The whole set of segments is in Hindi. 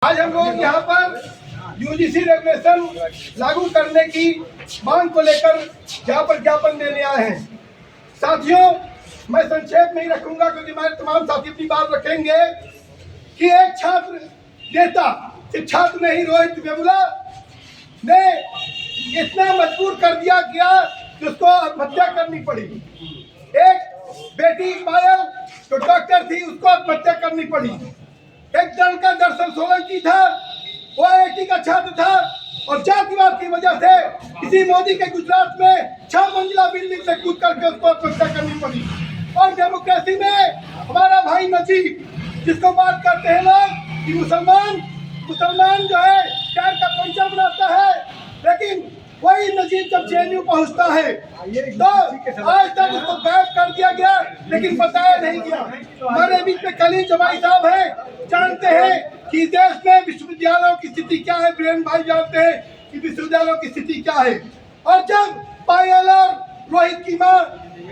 आज हम लोग यहाँ पर यूजीसी रेगुलेशन लागू करने की मांग को लेकर यहाँ पर ज्ञापन देने आए हैं। साथियों, मैं संक्षेप में ही रखूंगा क्योंकि हमारे तमाम साथी अपनी बात रखेंगे कि एक छात्र नेता, एक छात्र नहीं, रोहित वेमुला ने इतना मजबूर कर दिया गया कि उसको आत्महत्या करनी पड़ी। एक बेटी पायल जो डॉक्टर थी, उसको आत्महत्या करनी पड़ी। एक लड़का दरअसल सोलंकी था, वो IIT का छात्र था और जातिवाद की वजह से इसी मोदी के गुजरात में 6 मंजिला बिल्डिंग से कूद करके उसको आत्महत्या करनी पड़ी। और डेमोक्रेसी में हमारा भाई नजीब, जिसको बात करते हैं लोग कि मुसलमान जो है टायर का पंचर बनाता है, लेकिन वही नजीब जब JNU पहुंचता है तो आज तक उसको गायब कर दिया गया, लेकिन बताया नहीं गया। हमारे बीच में कलीम जमाई साहब हैं, जानते हैं कि देश में विश्वविद्यालयों की स्थिति क्या है। बीरेन भाई जानते हैं कि विश्वविद्यालयों की स्थिति क्या है। और जब पायल और रोहित की मां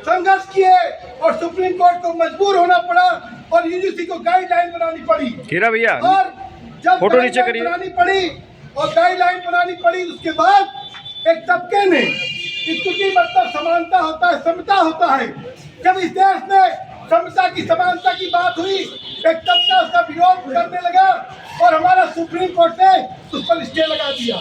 संघर्ष किए और सुप्रीम कोर्ट को मजबूर होना पड़ा और यूजीसी को गाइडलाइन बनानी पड़ी, भैया और जब फोटो नीचे करिए, बनानी पड़ी और गाइडलाइन बनानी पड़ी, उसके बाद एक तबके ने, इक्विटी मतलब समानता होता है, समता होता है। जब इस देश में समता की, समानता की बात हुई, एक तबका उसका विरोध करने लगा और हमारा सुप्रीम कोर्ट ने उस पर स्टे लगा दिया।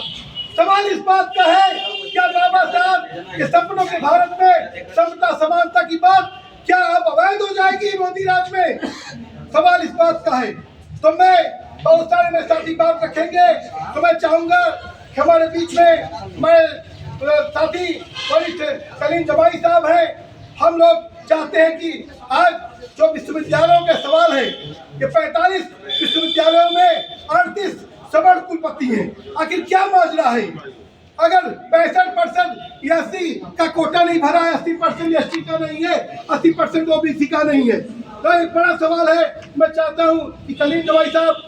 सवाल इस बात का है, क्या बाबा साहब के सपनों के भारत में समता समानता की बात क्या अब अवैध हो जाएगी मोदी राज में? सवाल इस बात का है। तो मैं, बहुत सारे मेरे साथी बात रखेंगे, तो मैं चाहूंगा कि हमारे बीच में मैं साथी वरिष्ठ कलीम जमाई साहब हैं। हम लोग चाहते हैं कि आज जो विश्वविद्यालयों के सवाल है कि 45 विश्वविद्यालयों में 38 सवर्ण कुलपति हैं, आखिर क्या माजरा है? अगर 65% SC का कोटा नहीं भरा है, 80% ST का नहीं है, 80% OBC का नहीं है, तो एक बड़ा सवाल है। मैं चाहता हूँ कि कलीम जमाई साहब